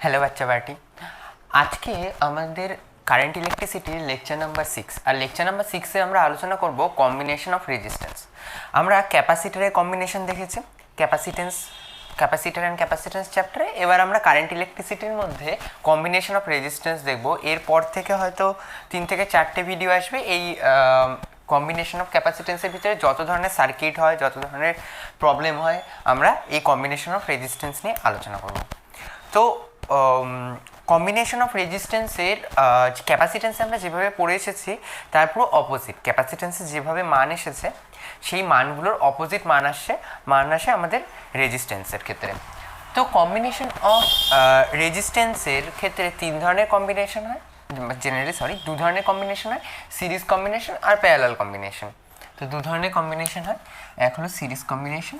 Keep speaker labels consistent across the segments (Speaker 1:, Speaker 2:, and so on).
Speaker 1: Hello বাচ্চা party. আজকে আমাদের কারেন্ট ইলেকট্রিসিটির লেকচার নাম্বার 6, আর লেকচার নাম্বার 6-এ আমরা আলোচনা করব কম্বিনেশন অফ রেজিস্ট্যান্স। আমরা ক্যাপাসিটরের কম্বিনেশন দেখেছি, ক্যাপাসিটার অ্যান্ড ক্যাপাসিটেন্স চ্যাপ্টারে। এবার আমরা কারেন্ট ইলেকট্রিসিটির মধ্যে কম্বিনেশন অফ রেজিস্ট্যান্স দেখব। এরপর থেকে হয়তো 3 থেকে 4টে ভিডিও আসবে এই কম্বিনেশন অফ ক্যাপাসিটেন্সের ভিতরে যত ধরনের সার্কিট হয়, যত ধরনের প্রবলেম হয়, আমরা এই কম্বিনেশন অফ রেজিস্ট্যান্স নিয়ে আলোচনা করব। তো কম্বিনেশন অফ রেজিস্ট্যান্সের ক্যাপাসিটেন্সে আমরা যেভাবে পড়ে এসেছি তার পুরো অপোজিট। ক্যাপাসিটেন্সে যেভাবে মান এসেছে সেই মানগুলোর অপোজিট মান আসে আমাদের রেজিস্ট্যান্সের ক্ষেত্রে। তো কম্বিনেশন অফ রেজিস্ট্যান্সের ক্ষেত্রে 3 ধরনের কম্বিনেশন হয়, জেনারেলি 2 ধরনের কম্বিনেশন হয়, series combination are parallel combination. তো 2 ধরনের কম্বিনেশন হয়, এক হলো সিরিজ কম্বিনেশন,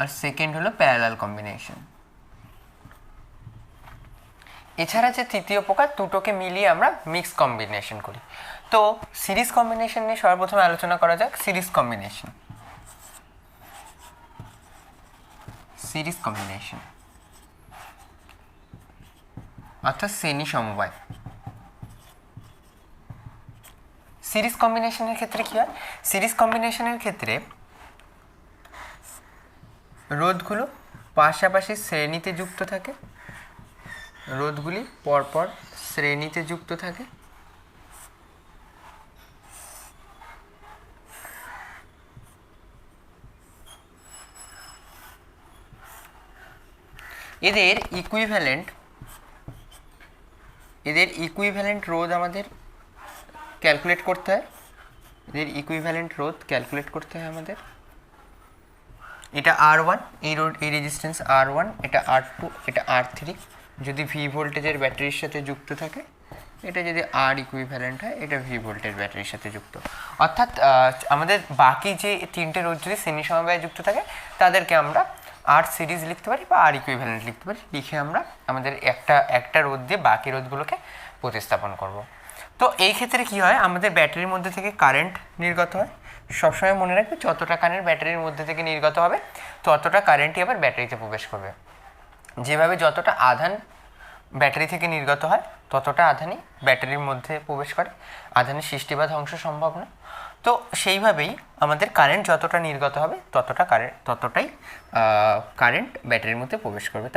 Speaker 1: আর সেকেন্ড হলো প্যারালাল কম্বিনেশন। এছাড়া যে তৃতীয় প্রকার, দুটোকে মিলিয়ে আমরা মিক্স কম্বিনেশন করি। তো সিরিজ কম্বিনেশন নিয়ে সর্বপ্রথমে আলোচনা করা যাক। সিরিজ কম্বিনেশন অর্থাৎ শ্রেণী সমবায়। সিরিজ কম্বিনেশনের ক্ষেত্রে কি হয়? সিরিজ কম্বিনেশনের ক্ষেত্রে রোধগুলো পাশাপাশি শ্রেণীতে যুক্ত থাকে, রোধগুলি পরপর শ্রেণীতে যুক্ত থাকে। এদের ইকুইভ্যালেন্ট রোধ আমাদের ক্যালকুলেট করতে হয়। আমাদের এটা R1, এই রেজিস্ট্যান্স R1, এটা R2, এটা R3 যদি ভি ভোল্টেজের ব্যাটারির সাথে যুক্ত থাকে। এটা যদি আর ইকুইভ্যালেন্ট হয়, এটা ভি ভোল্টেজ ব্যাটারির সাথে যুক্ত। অর্থাৎ আমাদের বাকি যে 3টে রোধ যদি শ্রেণী সমবায়ে যুক্ত থাকে তাদেরকে আমরা আর সিরিজ লিখতে পারি বা আর ইকুইভ্যালেন্ট লিখতে পারি। লিখে আমরা আমাদের একটা রোধ দিয়ে বাকি রোধগুলোকে প্রতিস্থাপন করব। তো এই ক্ষেত্রে কি হয়, আমাদের ব্যাটারির মধ্যে থেকে কারেন্ট নির্গত হয়। সবসময় মনে রাখবে, যতটা কারেন্ট ব্যাটারির মধ্যে থেকে নির্গত হবে ততটা কারেন্টই আবার ব্যাটারিতে প্রবেশ করবে। যেভাবে যতটা আধান ব্যাটারি থেকে নির্গত হয় ততটা আধানই ব্যাটারির মধ্যে প্রবেশ করে, আধানের সৃষ্টি বা ধ্বংস সম্ভব না। তো সেইভাবেই আমাদের কারেন্ট যতটা নির্গত হবে ততটাই কারেন্ট ব্যাটারির মধ্যে প্রবেশ করবে।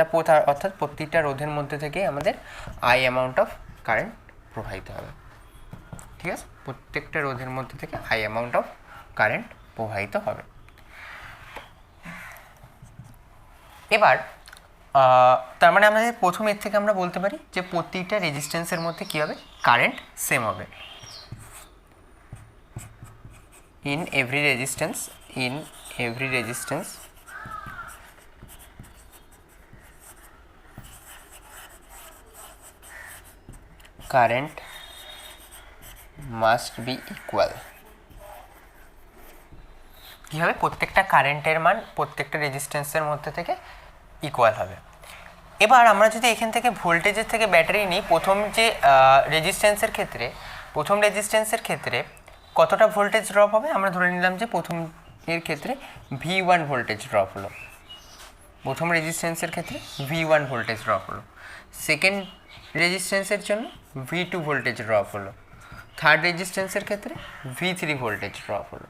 Speaker 1: অর্থাৎ প্রত্যেকটা রোধের মধ্যে থেকে আমাদের আই অ্যামাউন্ট অফ কারেন্ট প্রবাহিত হবে। ঠিক আছে, প্রত্যেকটা রোধের মধ্যে থেকে আই অ্যামাউন্ট অফ কারেন্ট প্রবাহিত হবে। এবার তার মানে আমাদের প্রথম এর থেকে আমরা বলতে পারি যে প্রতিটা রেজিস্ট্যান্সের মধ্যে কী হবে, কারেন্ট সেম হবে। In every resistance current must be equal. কী হবে, প্রত্যেকটা কারেন্টের মান প্রত্যেকটা রেজিস্ট্যান্সের মধ্যে থেকে ইকুয়াল হবে। এবার আমরা যদি এখান থেকে ভোল্টেজের থেকে ব্যাটারি নিই, প্রথম রেজিস্ট্যান্সের ক্ষেত্রে কতটা ভোল্টেজ ড্রপ হবে? আমরা ধরে নিলাম যে প্রথম এর ক্ষেত্রে V1 ভোল্টেজ ড্রপ হলো, প্রথম রেজিস্ট্যান্সের ক্ষেত্রে V1 ভোল্টেজ ড্রপ হলো। সেকেন্ড রেজিস্ট্যান্সের জন্য V2 ভোল্টেজ ড্রপ হলো। থার্ড রেজিস্ট্যান্সের ক্ষেত্রে V3 ভোল্টেজ ড্রপ হলো।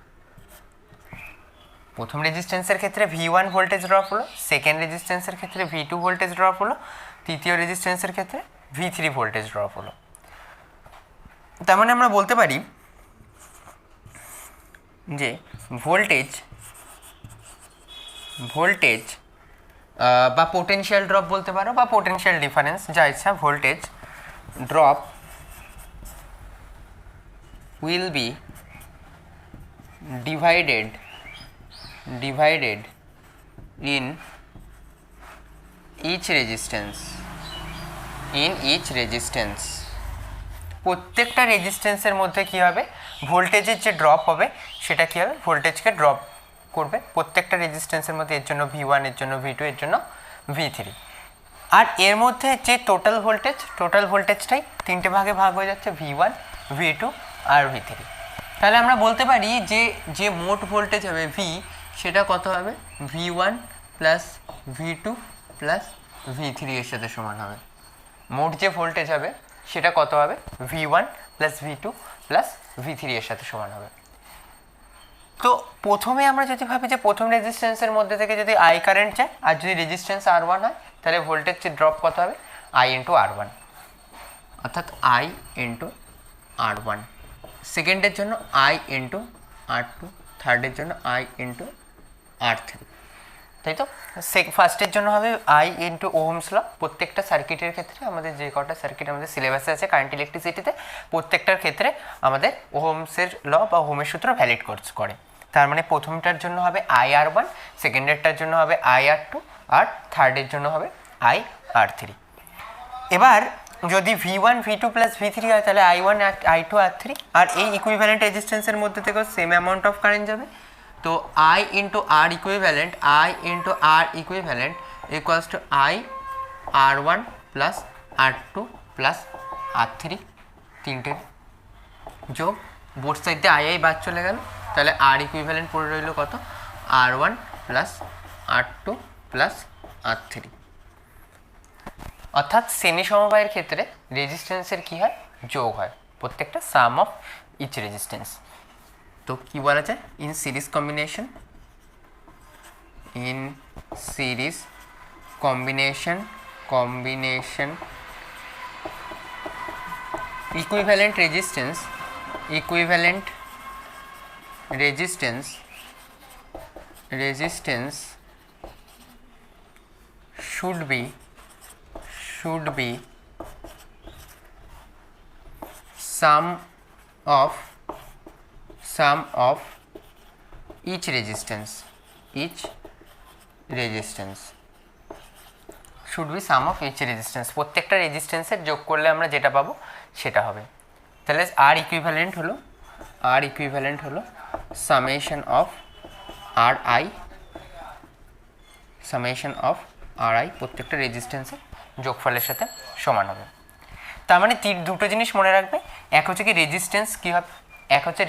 Speaker 1: প্রথম রেজিস্ট্যান্সের ক্ষেত্রে V1 ভোল্টেজ ড্রপ হলো, সেকেন্ড রেজিস্ট্যান্সের ক্ষেত্রে V2 ভোল্টেজ ড্রপ হলো, তৃতীয় রেজিস্ট্যান্সের ক্ষেত্রে V3 ভোল্টেজ ড্রপ হলো। তার মানে আমরা বলতে পারি যে ভোল্টেজ বা পোটেনশিয়াল ড্রপ বলতে পারো, বা পোটেনশিয়াল ডিফারেন্স, যা ইচ্ছা, voltage drop will be divided in each resistance প্রত্যেকটা রেজিস্ট্যান্সের মধ্যে কি হবে, ভোল্টেজের যে ড্রপ হবে সেটা কি হবে, ভোল্টেজকে ড্রপ করবে প্রত্যেকটা রেজিস্ট্যান্সের মধ্যে। এর জন্য V1, এর জন্য V2, এর জন্য V3। আর এর মধ্যে যে টোটাল ভোল্টেজটাই তিনটে ভাগে ভাগ হয়ে যাচ্ছে, V1, V2 আর V3। তাহলে আমরা বলতে পারি যে মোট ভোল্টেজ হবে V, সেটা কত হবে, V1 plus V2 plus V3 এর সাথে সমান হবে। মোট যে ভোল্টেজ হবে সেটা কত হবে, V1 plus V2 plus V3 এর সাথে সমান হবে। তো প্রথমে আমরা যদি ভাবি যে প্রথম রেজিস্ট্যান্সের মধ্যে থেকে যদি I কারেন্ট যায় আর যদি রেজিস্ট্যান্স R1 হয়, তাহলে ভোল্টেজ ড্রপ কত হবে, I ইন্টু R1, অর্থাৎ I ইন্টু R1। সেকেন্ডের জন্য I ইন্টু R2, থার্ডের জন্য I ইন্টু R3, তাই তো। ফার্স্টের জন্য হবে I ইন্টু ওহমস ল। প্রত্যেকটা সার্কিটের ক্ষেত্রে আমাদের যে কটা সার্কিট আমাদের সিলেবাসে আছে কারেন্ট ইলেকট্রিসিটিতে, প্রত্যেকটার ক্ষেত্রে আমাদের ওহমসের ল বা ওহমের সূত্র ভ্যালিড করে। তার মানে প্রথমটার জন্য হবে IR1, সেকেন্ডেরটার জন্য হবে IR2 আর থার্ডের জন্য হবে IR3। এবার যদি V1 V2 প্লাস V3 হয়, তাহলে I1 I2 R3, আর এই ইকুইভ্যালেন্ট রেজিস্ট্যান্সের মধ্যে থেকেও সেম অ্যামাউন্ট অফ কারেন্ট যাবে। তো I into R equivalent equals to R1 plus R2 plus R3, তিনটের যোগ, বোথ সাইড দিয়ে I বাদ চলে গেল, তাহলে R ইকুইভ্যালেন্ট পড়ে রইল কত, R1 plus R2 plus R3। অর্থাৎ শ্রেণী সমবায়ের ক্ষেত্রে রেজিস্ট্যান্সের কী হয়, যোগ হয়, প্রত্যেকটা সাম অফ ইচ রেজিস্ট্যান্স। তো কি বলা যায়, in series combination equivalent resistance should be sum of each resistance should be sum of each resistance। প্রত্যেকটা রেজিস্ট্যান্সের যোগ করলে আমরা যেটা পাবো সেটা হবে। তাহলে R ইকুইভ্যালেন্ট হলো সামেশন অফ RI প্রত্যেকটা রেজিস্ট্যান্সের যোগফলের সাথে সমান হবে। তার মানে দুটো জিনিস মনে রাখবে, এক হচ্ছে কি রেজিস্ট্যান্স কী হবে, এক হচ্ছে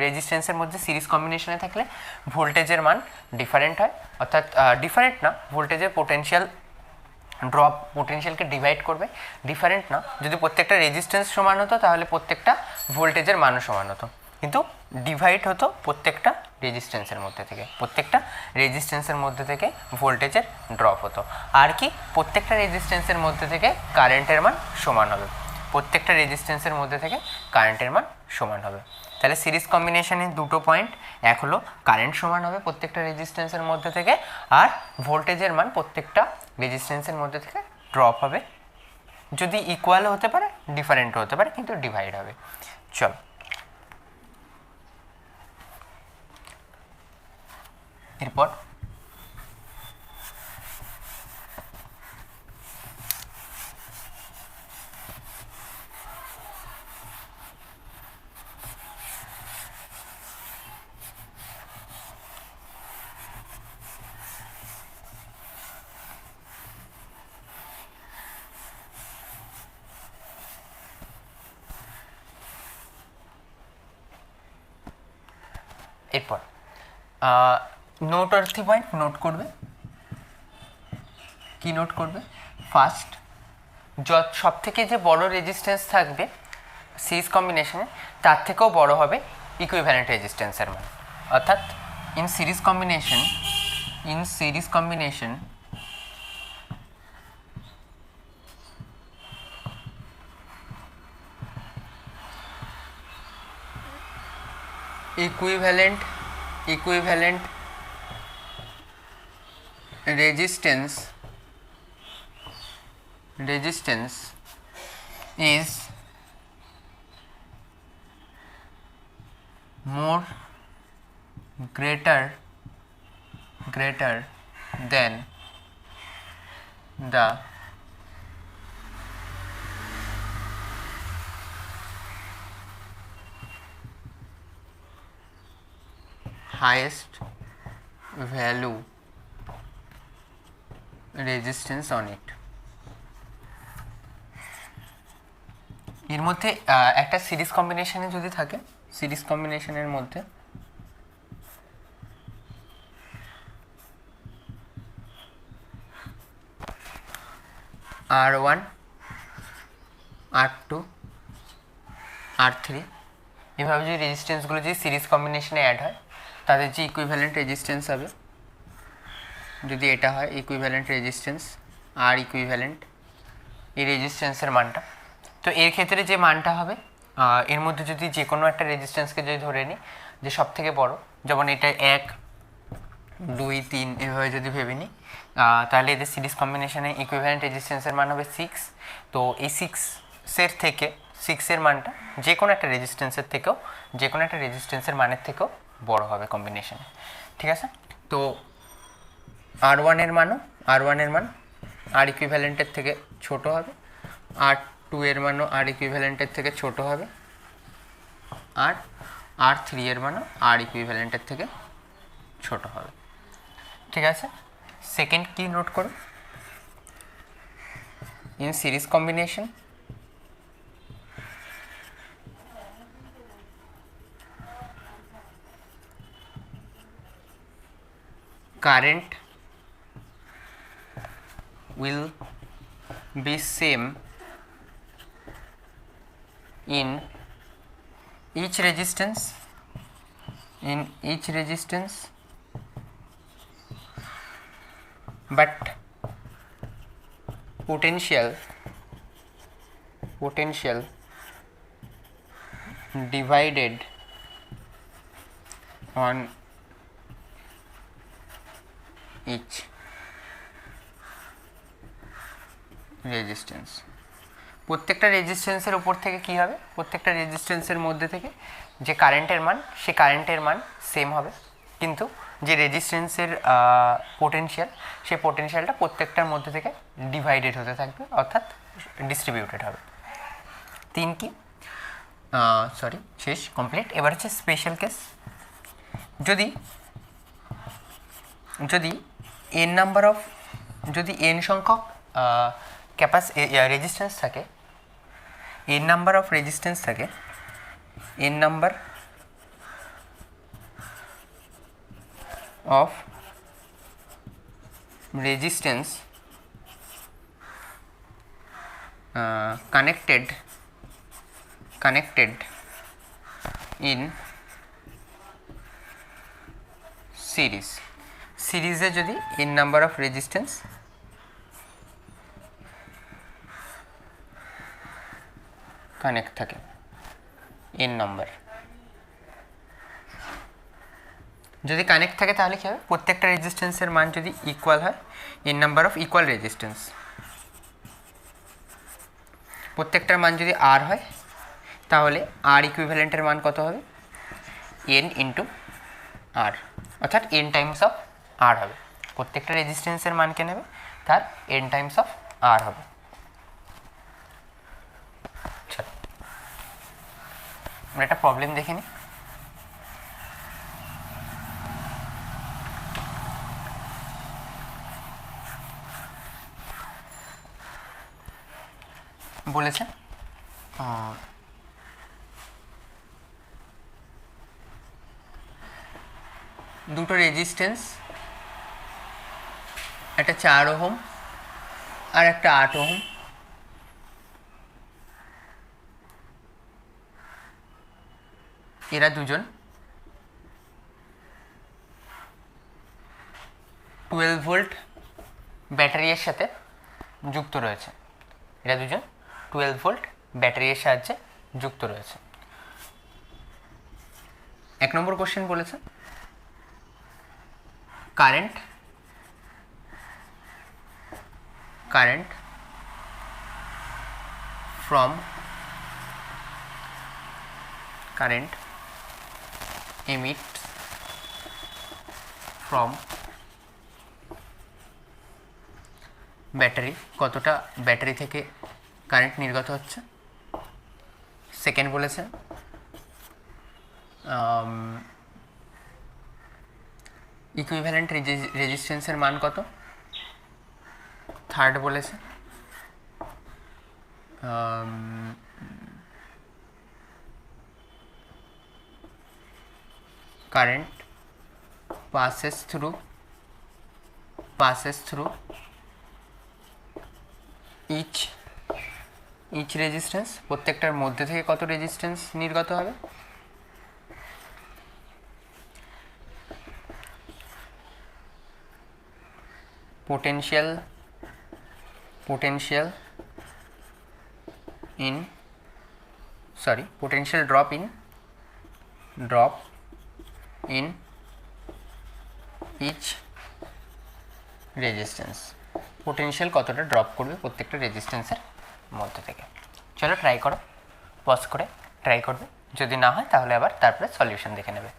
Speaker 1: রেজিস্ট্যান্সের মধ্যে সিরিজ কম্বিনেশনে থাকলে ভোল্টেজের মান ডিফারেন্ট হয়, অর্থাৎ ডিফারেন্ট না, ভোল্টেজের পোটেনশিয়ালকে ডিভাইড করবে, ডিফারেন্ট না। যদি প্রত্যেকটা রেজিস্ট্যান্স সমান হতো তাহলে প্রত্যেকটা ভোল্টেজের মানও সমান হতো, কিন্তু ডিভাইড হতো প্রত্যেকটা রেজিস্ট্যান্সের মধ্যে থেকে ভোল্টেজের ড্রপ হতো। আর কি, প্রত্যেকটা রেজিস্ট্যান্সের মধ্যে থেকে কারেন্টের মান সমান হবে, তাহলে সিরিজ কম্বিনেশনের দুটো পয়েন্ট, এক হলো কারেন্ট সমান হবে প্রত্যেকটা রেজিস্ট্যান্সের মধ্যে থেকে, আর ভোল্টেজের মান প্রত্যেকটা রেজিস্ট্যান্সের মধ্যে থেকে ড্রপ হবে। যদি ইকুয়ালও হতে পারে, ডিফারেন্টও হতে পারে, কিন্তু ডিভাইড হবে। চলো এরপর নোটঅর্থী পয়েন্ট নোট করবে। কি নোট করবে, ফার্স্ট সব থেকে যে বড় রেজিস্ট্যান্স থাকবে সিরিজ কম্বিনেশনে, তার থেকেও বড় হবে ইকুইভ্যালেন্ট রেজিস্ট্যান্সের মান। অর্থাৎ in series combination equivalent resistance is more greater than the highest value resistance on it. এর মধ্যে একটা সিরিজ কম্বিনেশনে যদি থাকে, সিরিজ কম্বিনেশনের মধ্যে R1 R2 R3 এভাবে যদি রেজিস্ট্যান্সগুলো যদি সিরিজ কম্বিনেশনে অ্যাড হয়, তাদের যে ইকুইভ্যালেন্ট রেজিস্ট্যান্স হবে, যদি এটা হয় ইকুইভ্যালেন্ট রেজিস্ট্যান্স আর ইকুইভ্যালেন্ট এই রেজিস্ট্যান্সের মানটা, তো এর ক্ষেত্রে যে মানটা হবে, এর মধ্যে যদি যে কোনো একটা রেজিস্ট্যান্সকে যদি ধরে নিই যে সব থেকে বড়, যেমন এটা 1 2 3 এভাবে যদি ভেবে নিই, তাহলে এদের সিরিজ কম্বিনেশনে ইকুইভ্যালেন্ট রেজিস্ট্যান্সের মান হবে 6। তো এই 6-এর থেকে 6-এর মানটা যে কোনো একটা রেজিস্ট্যান্সের থেকেও, যে কোনো একটা রেজিস্ট্যান্সের মানের থেকেও বড় হবে কম্বিনেশনে, ঠিক আছে। তো R1 এর মান আর ইকুইভ্যালেন্টের থেকে ছোট হবে, R2 এর মানও আর ইকুইভ্যালেন্টের থেকে ছোট হবে, আর R3 এর মানও আর ইকুইভ্যালেন্টের থেকে ছোট হবে, ঠিক আছে। সেকেন্ড কি নোট করো, in series combination current will be same in each resistance but potential divided on each resistance. প্রত্যেকটা রেজিস্ট্যান্সের উপর থেকে কি হবে, প্রত্যেকটা রেজিস্ট্যান্সের মধ্যে থেকে যে কারেন্টের মান, সে কারেন্টের মান সেম হবে, কিন্তু যে রেজিস্ট্যান্সের পোটেনশিয়াল, সেই পোটেনশিয়ালটা প্রত্যেকটার মধ্যে থেকে ডিভাইডেড হতে থাকবে, অর্থাৎ ডিস্ট্রিবিউটেড হবে। তিন কি শেষ, কমপ্লিট। এবার হচ্ছে স্পেশাল কেস। যদি n সংখ্যক রেজিস্ট্যান্স থাকে, n নাম্বার অফ রেজিস্ট্যান্স থাকে, n number of resistance connected in সিরিজে যদি n number of resistance connect থাকে, n নম্বর যদি কানেক্ট থাকে, তাহলে কী হবে, প্রত্যেকটা রেজিস্ট্যান্সের মান যদি ইকুয়াল হয়, n number of equal resistance, প্রত্যেকটার মান যদি r হয়, তাহলে r ইকুইভ্যালেন্টের মান কত হবে, n ইন্টু r, অর্থাৎ n টাইমস অফ r হবে। প্রত্যেকটা রেজিস্ট্যান্সের মানকে নেবে, তার n টাইমস অফ r হবে। আমরা একটা প্রবলেম দেখে নিই। বলেছে দুটো রেজিস্ট্যান্স, একটা 4 ওহম আর একটা 8 ওহম, এরা দুজন 12 ভোল্ট ব্যাটারির সাথে যুক্ত রয়েছে, এরা দুজন 12 ভোল্ট ব্যাটারির সাহায্যে যুক্ত রয়েছে। 1 নম্বর কোশ্চেন বলেছে কারেন্ট emits from ব্যাটারি, কতটা ব্যাটারি থেকে কারেন্ট নির্গত হচ্ছে। সেকেন্ড বলেছে ইকুইভ্যালেন্ট রেজিস্ট্যান্সের মান কত, থার্ড বলেছে current passes through each resistance, প্রত্যেকটার মধ্যে থেকে কত রেজিস্ট্যান্স নির্গত হবে? potential drop in each resistance, potential কতটা ড্রপ করবে প্রত্যেকটা রেজিস্ট্যান্সের মধ্যে থেকে। চলো ট্রাই করো, পজ করে ট্রাই করবে, যদি না হয় তাহলে আবার তারপরে সলিউশন দেখে নেবে,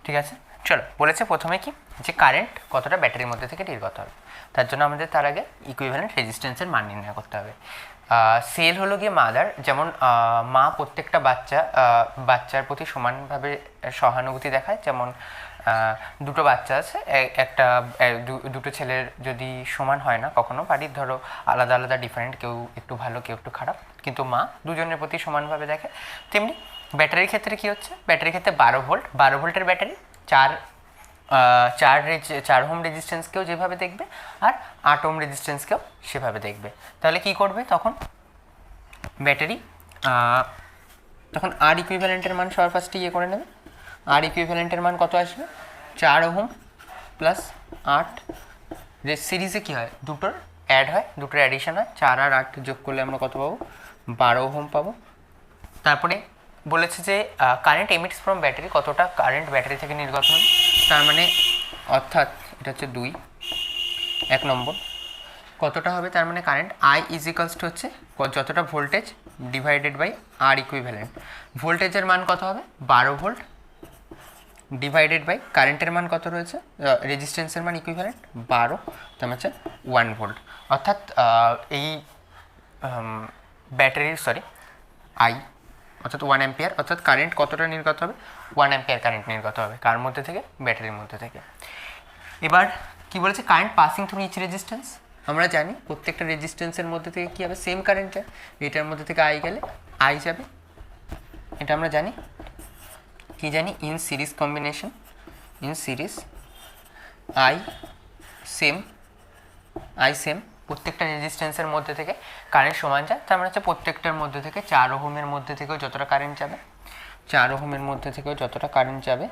Speaker 1: ঠিক আছে? চলো, বলেছে প্রথমে কি, যে কারেন্ট কতটা ব্যাটারির মধ্যে থেকে নির্গত হবে, তার জন্য আমাদের তার আগে ইকুইভ্যালেন্ট রেজিস্ট্যান্সের মান নির্ণয় করতে হবে। সেল হলো গিয়ে মাদার, যেমন মা প্রত্যেকটা বাচ্চার প্রতি সমানভাবে সহানুভূতি দেখায়, যেমন দুটো বাচ্চা আছে, দুটো ছেলের যদি সমান হয় না কখনো, বাড়ির ধরো আলাদা আলাদা ডিফারেন্ট, কেউ একটু ভালো কেউ একটু খারাপ, কিন্তু মা দুজনের প্রতি সমানভাবে দেখে। তেমনি ব্যাটারির ক্ষেত্রে কী হচ্ছে, ব্যাটারির ক্ষেত্রে 12 ভোল্টের ব্যাটারি 4 ওহম রেজিস্ট্যান্সকেও যেভাবে দেখবে, আর 8 ওহম রেজিস্ট্যান্সকেও সেভাবে দেখবে। তাহলে কি করবে তখন ব্যাটারি, তখন আর ইকুইভ্যালেন্টের মান সবার ফার্স্টে করে নেবে। আর ইকুইভ্যালেন্টের মান কত আসবে? 4 ওহম প্লাস 8, সিরিজে কী হয়, দুটোর অ্যাড হয়, দুটোর অ্যাডিশন হয়, 4 আর 8 যোগ করলে আমরা কত পাবো? 12 ওহম পাবো। তারপরে বলেছে যে কারেন্ট এমিটস ফ্রম ব্যাটারি, কতটা কারেন্ট ব্যাটারি থেকে নির্গত হবে, তার মানে অর্থাৎ এটা হচ্ছে 2, 1 নম্বর কতটা হবে, তার মানে current I is equals to হচ্ছে যতটা voltage divided by R equivalent. ভোল্টেজের মান কত হবে? 12 ভোল্ট ডিভাইডেড বাই কারেন্টের মান কত রয়েছে, রেজিস্ট্যান্সের মান ইকুইভ্যালেন্ট 12, তার মানে হচ্ছে 1 ভোল্ট। অর্থাৎ এই ব্যাটারির আই অর্থাৎ 1 অ্যাম্পিয়ার, অর্থাৎ কারেন্ট কতটা নির্গত হবে? 1 অ্যাম্পিয়ার কারেন্ট নির্গত হবে, কার মধ্যে থেকে? ব্যাটারির মধ্যে থেকে। এবার কি বলেছে, current passing through each resistance, আমরা জানি প্রত্যেকটা রেজিস্ট্যান্সের মধ্যে থেকে কী হবে? সেম কারেন্ট যায়, এটার মধ্যে থেকে আই গেলে আই যাবে, এটা আমরা জানি। কি জানি? In series combination, I same প্রত্যেকটা রেজিস্ট্যান্সের মধ্যে থেকে কারেন্ট সমান যায়, তার মানে হচ্ছে প্রত্যেকটার মধ্যে থেকে 4 ওহমের মধ্যে থেকেও যতটা কারেন্ট যাবে, 4 ওহমের মধ্যে থেকেও যতটা কারেন্ট যাবে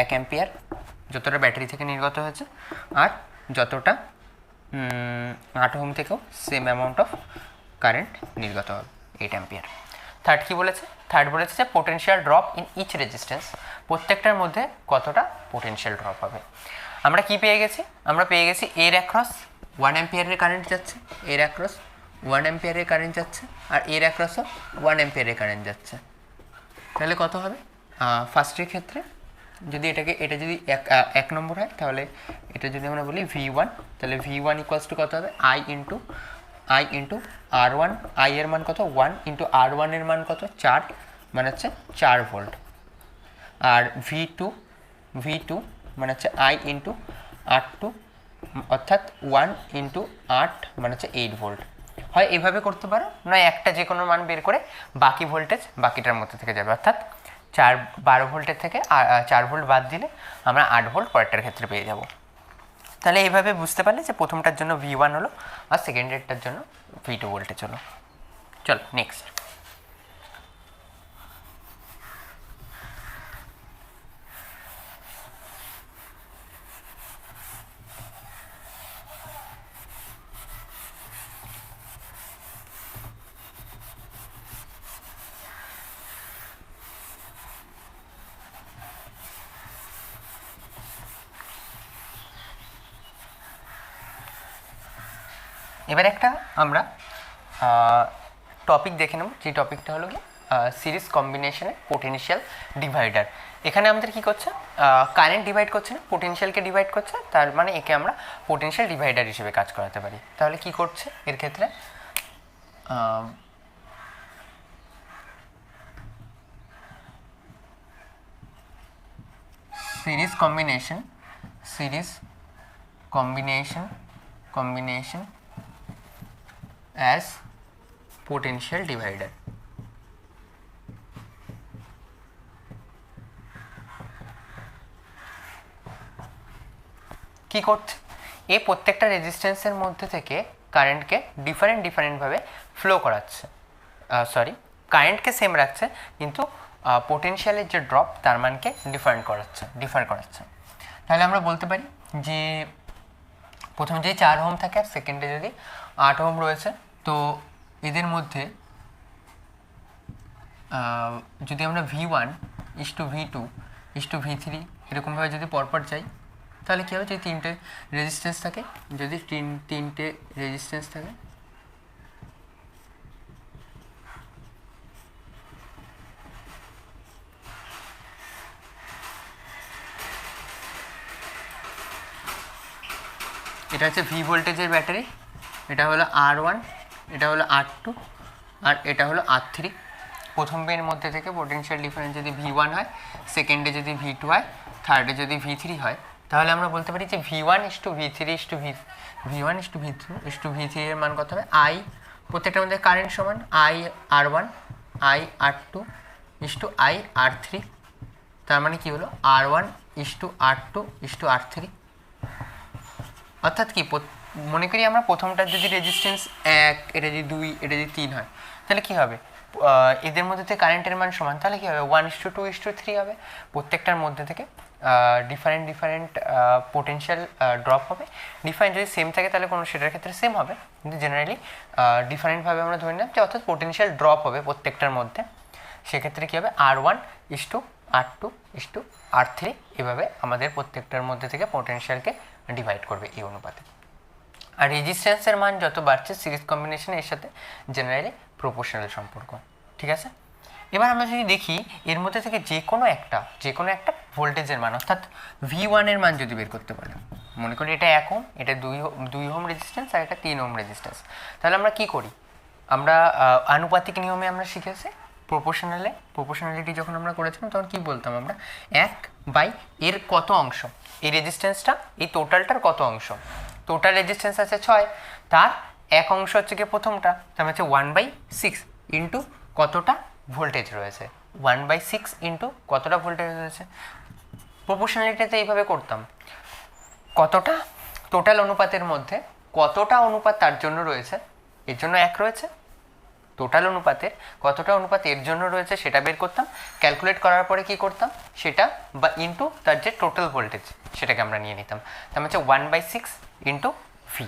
Speaker 1: 1 অ্যাম্পিয়ার, যতটা ব্যাটারি থেকে নির্গত হয়েছে, আর যতটা 8 ওহম থেকেও সেম অ্যামাউন্ট অফ কারেন্ট নির্গত হবে, 8 অ্যাম্পিয়ার। থার্ড কি বলেছে? থার্ড বলেছে যে potential drop in each resistance, প্রত্যেকটার মধ্যে কতটা পোটেনশিয়াল ড্রপ হবে। আমরা কি পেয়ে গেছি? আমরা পেয়ে গেছি এর অ্যাক্রস 1 অ্যাম্পিয়ারের কারেন্ট যাচ্ছে, এর অ্যাক্রস 1 অ্যাম্পিয়ারের কারেন্ট যাচ্ছে, আর এর অ্যাক্রসও 1 অ্যাম্পিয়ারের কারেন্ট যাচ্ছে। তাহলে কত হবে? ফার্স্টের ক্ষেত্রে যদি এটা যদি 1 নম্বর হয়, তাহলে এটা যদি আমরা বলি V1, তাহলে V1 ইকুয়ালস টু কত হবে? I ইন্টু R1, I এর মান কত? 1 ইন্টু R1 এর মান কত? 4, মানে হচ্ছে 4 ভোল্ট। আর V2 মানে হচ্ছে I ইন্টু R2, অর্থাৎ 1 ইন্টু 8 মানে হচ্ছে 8 ভোল্ট। হয় এভাবে করতে পারো, নয় একটা যে কোনো মান বের করে বাকি ভোল্টেজ বাকিটার মধ্যে থেকে যাবে, অর্থাৎ 12 ভোল্টের থেকে 4 ভোল্ট বাদ দিলে আমরা 8 ভোল্ট পরেরটার ক্ষেত্রে পেয়ে যাব। তাহলে এইভাবে বুঝতে পারলে যে প্রথমটার জন্য V1 হলো, আর সেকেন্ডেরটার জন্য V2 ভোল্টেজ হলো। চলো নেক্সট। এবার একটা আমরা টপিক দেখে নেব, যে টপিকটা হলো কি সিরিজ কম্বিনেশনের পোটেনশিয়াল ডিভাইডার। এখানে আমাদের কি করছে, কারেন্ট ডিভাইড করছে না, পোটেনশিয়ালকে ডিভাইড করছে, তার মানে একে আমরা পোটেনশিয়াল ডিভাইডার হিসেবে কাজ করাতে পারি। তাহলে কি করছে এর ক্ষেত্রে, series combination as potential divider. কি করছে, এই প্রত্যেকটা রেজিস্ট্যান্সের মধ্যে থেকে কারেন্টকে ডিফারেন্টভাবে ফ্লো করাচ্ছে, কারেন্টকে সেম রাখছে কিন্তু পোটেনশিয়ালের যে ড্রপ তার মানকে ডিফার করাচ্ছে। তাহলে আমরা বলতে পারি যে প্রথমে যদি 4 ওহম থাকে আর সেকেন্ডে যদি 8 ওহম রয়েছে, তো এদের মধ্যে যদি আমরা V1 V2 V3 এরকমভাবে যদি পরপর যাই, তাহলে কী হবে, যদি তিনটে রেজিস্ট্যান্স থাকে, যদি তিনটে রেজিস্ট্যান্স থাকে, এটা হচ্ছে V ভোল্টেজের ব্যাটারি, এটা হলো R1, এটা হলো R2 আর এটা হলো R3। প্রথম বের মধ্যে থেকে পোটেনশিয়াল ডিফারেন্স যদি V1 হয়, সেকেন্ডে যদি V2 হয়, থার্ডে যদি V3 হয়, তাহলে আমরা বলতে পারি যে V1 V3 এর মান কত হবে, I প্রত্যেকটার মধ্যে কারেন্ট সমান I R1 I R2 I R3। তার মানে কি হলো R1 R2 R3। অর্থাৎ কি, মনে করি আমরা প্রথমটার যদি রেজিস্ট্যান্স 1, এটা যদি 2, এটা যদি 3 হয়, তাহলে কি হবে, এদের মধ্যে থেকে কারেন্টের মান সমান, তাহলে কি হবে 1:2:3 হবে। প্রত্যেকটার মধ্যে থেকে ডিফারেন্ট পোটেনশিয়াল ড্রপ হবে। ডিফারেন্ট যদি সেম থাকে তাহলে কোনো সেটার ক্ষেত্রে সেম হবে, কিন্তু জেনারেলি ডিফারেন্টভাবে আমরা ধরে নিলাম যে অর্থাৎ পোটেনশিয়াল ড্রপ হবে প্রত্যেকটার মধ্যে। সেক্ষেত্রে কী হবে, R1 R2 R3 এভাবে আমাদের প্রত্যেকটার মধ্যে থেকে পোটেনশিয়ালকে ডিভাইড করবে এই অনুপাতে। আর রেজিস্ট্যান্সের মান যত বাড়ছে সিরিজ কম্বিনেশন এর সাথে জেনারেলি প্রপোর্শনাল সম্পর্ক, ঠিক আছে। এবার আমরা যদি দেখি এর মধ্যে থেকে যে কোনো একটা ভোল্টেজের মান, অর্থাৎ V1 এর মান যদি বের করতে পারি, মনে করি এটা 1 ওহম, এটা 2 ওহম রেজিস্ট্যান্স আর এটা 3 ওহম রেজিস্ট্যান্স, তাহলে আমরা কি করি, আমরা আনুপাতিক নিয়মে আমরা শিখেছি প্রপোর্শনালিটি যখন আমরা করেছিলাম তখন কি বলতাম আমরা, 1 এর কত অংশ, এই রেজিস্ট্যান্সটা এই টোটালটার কত অংশ, টোটাল রেজিস্ট্যান্স আছে 6, তার 1 অংশ হচ্ছে কি প্রথমটা, তার মানে হচ্ছে 1/6 ইন্টু কতটা ভোল্টেজ রয়েছে, 1/6 ইন্টু কতটা ভোল্টেজ রয়েছে। প্রপোর্শনালিটিতে এইভাবে করতাম, কতটা টোটাল অনুপাতের মধ্যে কতটা অনুপাত তার জন্য রয়েছে, এর জন্য 1 রয়েছে, টোটাল অনুপাতের কতটা অনুপাত এর জন্য রয়েছে সেটা বের করতাম, ক্যালকুলেট করার পরে কি করতাম সেটা বা ইন্টু তার যে টোটাল ভোল্টেজ সেটাকে আমরা নিয়ে নিতাম, তার মানে 1/6 ইন্টু ভি।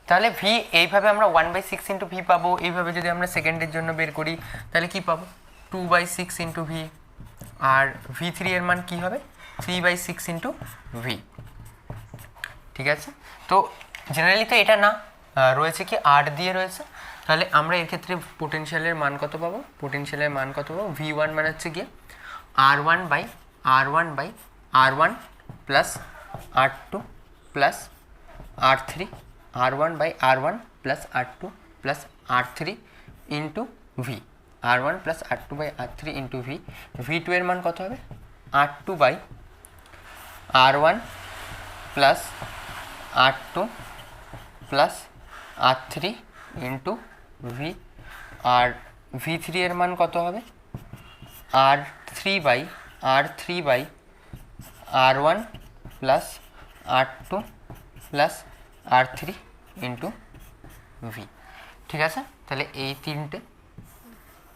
Speaker 1: তাহলে ভি এইভাবে আমরা 1/6 ইন্টু ভি পাবো। এইভাবে যদি আমরা সেকেন্ডের জন্য বের করি তাহলে কি পাবো, 2/6 ইন্টু ভি। আর V3 এর মান কি হবে, 3/6 ইন্টু ভি। ঠিক আছে, তো জেনারেলি তো এটা না, রয়েছে কি 8 দিয়ে রয়েছে, তাহলে আমরা এর ক্ষেত্রে পোটেনশিয়ালের মান কত পাবো, V1 মানে হচ্ছে গিয়ে R1 plus R2 plus R3, R1 plus R2 plus R3 into V, R1 plus R2/R3 into V. V2 এর মান কত হবে, R1 plus R2 plus R3 into V. আর V3 এর মান কত হবে, R3/R1 plus R2 plus R3 into V. ঠিক আছে, তাহলে এই তিনটে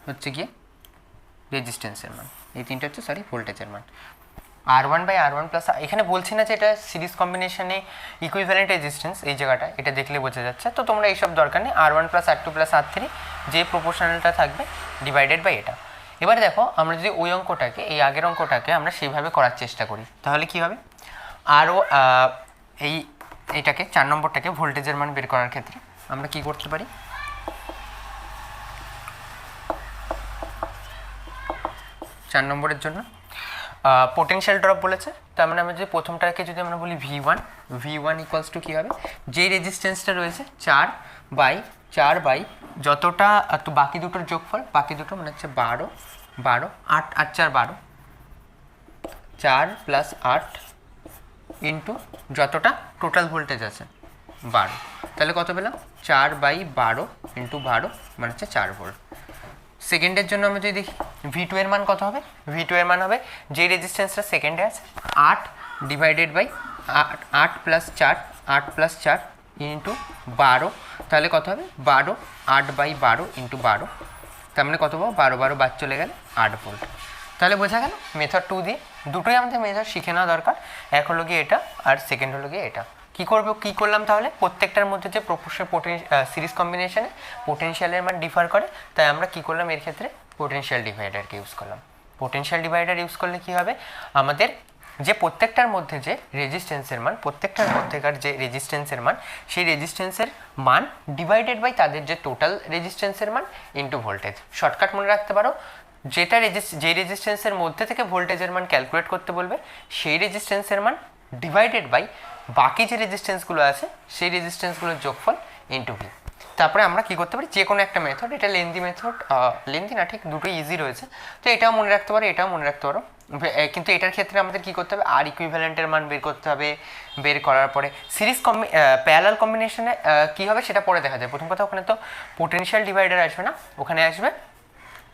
Speaker 1: হচ্ছে গিয়ে রেজিস্ট্যান্সের মান, এই তিনটে হচ্ছে ভোল্টেজের মান। R1/R1 প্লাস, এখানে বলছি না যে এটা সিরিজ কম্বিনেশনে ইকুইভ্যালেন্ট রেজিস্ট্যান্স, এই জায়গাটা এটা দেখলে বোঝা যাচ্ছে, তো তোমরা এইসব দরকার নেই। R1 plus R2 plus R3 যে প্রপোর্শনালটা থাকবে ডিভাইডেড বাই এটা। এবারে দেখো আমরা যদি ওই অঙ্কটাকে, এই আগের অঙ্কটাকে আমরা সেইভাবে করার চেষ্টা করি তাহলে কি হবে, আরও এইটাকে 4 নম্বরটাকে ভোল্টেজের মান বের করার ক্ষেত্রে আমরা কি করতে পারি, 4 নম্বরের জন্য পোটেনশিয়াল ড্রপ বলেছে, তার মানে আমরা যদি প্রথমটাকে যদি আমরা বলি V1 ইকুয়ালস টু কী হবে, যেই রেজিস্ট্যান্সটা রয়েছে 4/4 যতটা, তো বাকি দুটোর যোগফল, বাকি দুটো মানে হচ্ছে 12 8 আর 4 12, 4 প্লাস 8 ইন্টু যতটা টোটাল ভোল্টেজ আছে 12, তাহলে কত পেলাম 4/12 ইন্টু 12 মানে হচ্ছে 4 ভোল্ট। সেকেন্ডের জন্য আমরা যদি দেখি V2 এর মান কত হবে, V2 এর মান হবে যে রেজিস্ট্যান্সটা সেকেন্ডে আছে 8 divided by 8 plus 4 8 plus 4 into 12, তাহলে কত হবে 12 8/12 ইন্টু 12, তার মানে কত পাবো 12 12 বাদ চলে গেলে 8 ভোল্ট। তাহলে বোঝা গেল মেথড 2 দিয়ে দুটোই আমাদের মেথড শিখে নেওয়া দরকার, এক হলো গিয়ে এটা আর সেকেন্ড হলো গিয়ে এটা। কী করলাম তাহলে, প্রত্যেকটার মধ্যে যে সিরিজ কম্বিনেশনে পোটেনশিয়ালের মান ডিফার করে, তাই আমরা কী করলাম এর ক্ষেত্রে পোটেনশিয়াল ডিভাইডারকে ইউজ করলাম। পোটেনশিয়াল ডিভাইডার ইউজ করলে কী হবে, আমাদের যে প্রত্যেকটার মধ্যে যে রেজিস্ট্যান্সের মান, প্রত্যেকটার মধ্যেকার যে রেজিস্ট্যান্সের মান, সেই রেজিস্ট্যান্সের মান ডিভাইডেড বাই তাদের যে টোটাল রেজিস্ট্যান্সের মান ইন্টু ভোল্টেজ। শর্টকাট মনে রাখতে পারো, যেটা যে রেজিস্ট্যান্সের মধ্যে থেকে ভোল্টেজের মান ক্যালকুলেট করতে বলবে সেই রেজিস্ট্যান্সের মান ডিভাইডেড বাই বাকি যে রেজিস্ট্যান্সগুলো আছে সেই রেজিস্ট্যান্সগুলোর যোগফল ইন্টু ভি। তারপরে আমরা কী করতে পারি, যে কোনো একটা মেথড, এটা লেন্দি মেথড, লেন্দি না ঠিক দুটোই ইজি রয়েছে, তো এটাও মনে রাখতে পারো এটাও মনে রাখতে পারো, কিন্তু এটার ক্ষেত্রে আমাদের কী করতে হবে, আর ইকুইভ্যালেন্টের মান বের করতে হবে। বের করার পরে সিরিজ প্যারালাল কম্বিনেশনে কী হবে সেটা পরে দেখা যায়। প্রথম কথা ওখানে তো পোটেনশিয়াল ডিভাইডার আসবে না, ওখানে আসবে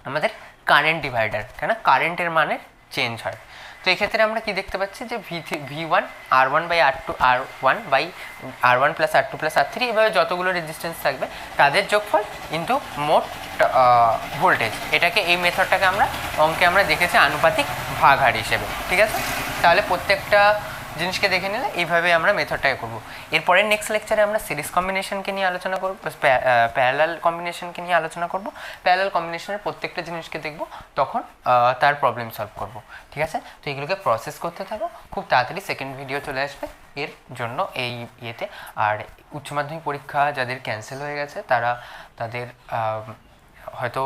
Speaker 1: আমাদের কারেন্ট ডিভাইডার, কেন কারেন্টের মানের চেঞ্জ হয়। তো এক্ষেত্রে আমরা কি দেখতে পাচ্ছি যে V1 R1/R2 R1 plus R2 plus R3 এভাবে যতগুলো রেজিস্ট্যান্স থাকবে তাদের যোগফল কিন্তু মোট ভোল্টেজ। এটাকে এই মেথডটাকে আমরা অঙ্কে আমরা দেখেছি আনুপাতিক ভাগ হার হিসেবে, ঠিক আছে। তাহলে প্রত্যেকটা জিনিসকে দেখে নিলে এইভাবে আমরা মেথডটাকে করবো। এরপরে নেক্সট লেকচারে আমরা সিরিজ কম্বিনেশনকে নিয়ে আলোচনা করবো, প্যারালাল কম্বিনেশনকে নিয়ে আলোচনা করবো। প্যারালাল কম্বিনেশনের প্রত্যেকটা জিনিসকে দেখবো, তখন তার প্রবলেম সলভ করবো, ঠিক আছে। তো এগুলোকে প্রসেস করতে থাকো, খুব তাড়াতাড়ি সেকেন্ড ভিডিও চলে আসবে এর জন্য এই ইয়েতে। আর উচ্চ মাধ্যমিক পরীক্ষা যাদের ক্যান্সেল হয়ে গেছে তারা তাদের হয়তো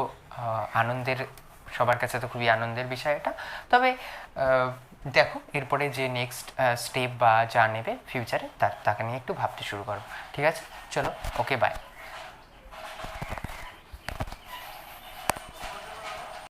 Speaker 1: আনন্দের, সবার কাছে তো খুবই আনন্দের বিষয় এটা, তবে দেখো এরপরে যে নেক্সট স্টেপ বা যা নেবে ফিউচারে তাকে নিয়ে একটু ভাবতে শুরু করো, ঠিক আছে। চলো, ওকে, বাই।